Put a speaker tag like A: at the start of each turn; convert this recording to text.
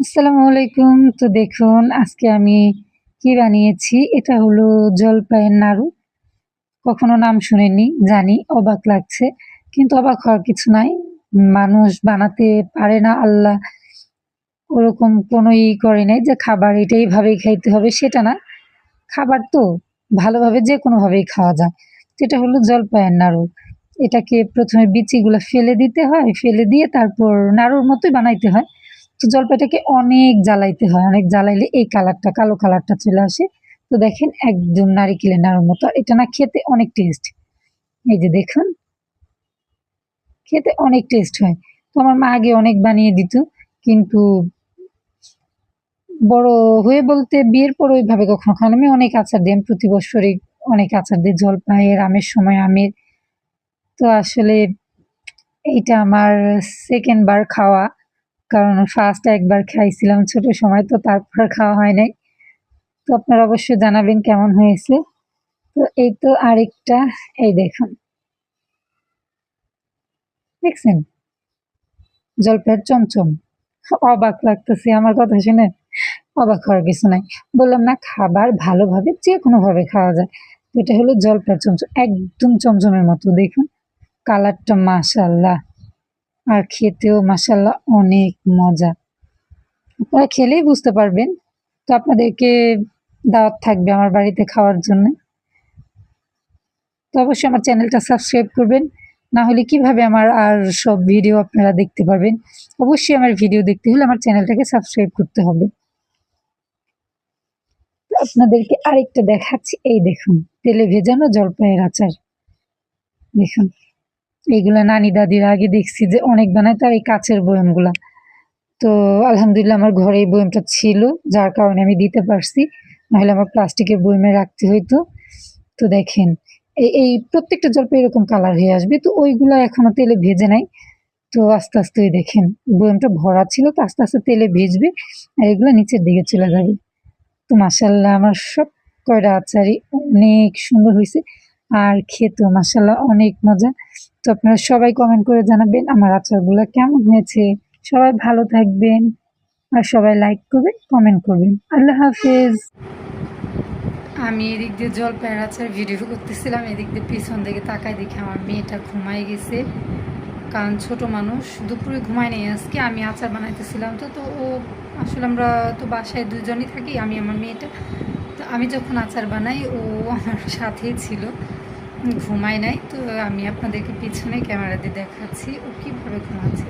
A: আসসালামু আলাইকুম। তো দেখুন আজকে আমি কি বানিয়েছি। এটা হলো জলপাইয়ের নাড়ু। কখনো নাম শুনিনি, জানি অবাক লাগছে। কিন্তু অবাক হওয়ার কিছু নাই। মানুষ বানাতে পারে না, আল্লাহ ওরকম কোনো করে নাই যে খাবার এটা এইভাবেই খাইতে হবে সেটা না। খাবার তো ভালোভাবে যেকোনোভাবেই খাওয়া যায়। তো এটা হলো জলপাইয়ের নাড়ু। এটাকে ১ম এ বিচিগুলা ফেলে দিতে হয়। ফেলে দিয়ে তারপর নাড়ুর মতোই বানাইতে হয়। তো জলপাইটাকে অনেক জ্বালাইতে হয়। অনেক জ্বালাইলে এই কালারটা, কালো কালারটা চলে আসে। তো দেখেন একদম নারিকেলের নাড়ুর মতো। আর এটা না খেতে অনেক টেস্ট। এই যে দেখুন, খেতে অনেক টেস্ট হয়। তো আমার মা আগে অনেক বানিয়ে দিত। কিন্তু বড় হয়ে বলতে বিয়ের পর ওইভাবে কখনো খাইনি। আমি অনেক আচার দিই। আমি প্রতি বৎসরই অনেক আচার দিই। জলপাইয়ের, আমের সময় আমের। তো আসলে এইটা আমার 2nd বার খাওয়া। কারণ ফার্স্ট একবার খাইছিলাম ছোট সময়, তো তারপর আর খাওয়া হয় নাই। তো আপনারা অবশ্যই জানাবেন কেমন হয়েছে। তো এই তো আরেকটা, এই দেখুন। দেখছেন? জলপাইয়ের চমচম। অবাক লাগতেছে আমার কথা শুনে? অবাক হওয়ার কিছু নাই। বললাম না, খাবার ভালোভাবে যেকোনোভাবে খাওয়া যায়। তো এটা হলো জলপাইয়ের চমচম। একদম চমচমের মতো দেখুন। কালারটা মাশাআল্লাহ! আর খেতেও মাশাআল্লাহ অনেক মজা। আপনারা খেলেই বুঝতে পারবেন। তো আপনাদেরকে দাওয়াত থাকবে আমার বাড়িতে খাওয়ার জন্যে। তো অবশ্যই আমার চ্যানেলটা সাবস্ক্রাইব করবেন। না হলে কিভাবে আমার আর সব ভিডিও আপনারা দেখতে পারবেন? অবশ্যই আমার ভিডিও দেখতে হলে আমার চ্যানেলটাকে সাবস্ক্রাইব করতে হবে। তো আপনাদেরকে আরেকটা দেখাচ্ছি। এই দেখুন, তেলে ভেজানো জলপাইয়ের আচার। দেখুন, এগুলা নানি দাদিরা আগে দেখছি যে অনেক বানায়, তার এই কাঁচের বয়ামগুলা। তো আলহামদুলিল্লাহ আমার ঘরে এই বয়ামটা ছিল, যার কারণে আমি দিতে পারছি। নাহলে আমার প্লাস্টিকের বয়ামে রাখতে হইতো। তো দেখেন, এই প্রত্যেকটা জলপাই এরকম কালার হয়ে আসবে। তো ওইগুলা এখনো তেলে ভেজে নাই। তো আস্তে, আস্তে ওই দেখেন বয়ামটা ভরা ছিল, তো আস্তে, আস্তে তেলে ভিজবে আর এগুলা নিচের দিকে চলে যাবে। তো মাশাআল্লাহ আমার সব কয়টা আচারই অনেক সুন্দর হইছে। আর খেতেও মাশাআল্লাহ অনেক মজা। তো আপনারা সবাই কমেন্ট করে জানাবেন আমার আচারগুলা কেমন হয়েছে। সবাই ভালো থাকবেন। আর সবাই লাইক করবেন, কমেন্ট করবেন। আল্লাহ হাফেজ। আমি এদিক দিয়ে জলপাইয়ের আচার ভিডিও করতেছিলাম, এদিক দিয়ে পিছন দিকে তাকায় দেখি আমার মেয়েটা ঘুমায় গেছে। কারণ ছোট মানুষ, দুপুরে ঘুমায় নেই আজকে। আমি আচার বানাইতেছিলাম, তো তো ও আসলে আমরা তো বাসায় দুজনই থাকি, আমি আমার মেয়েটা। তো আমি যখন আচার বানাই ও আমার সাথেই ছিল, ঘুমায় নাই। তো আমি আপনাদেরকে পিছনে ক্যামেরা দিয়ে দেখাচ্ছি ও কীভাবে ঘুমাচ্ছে।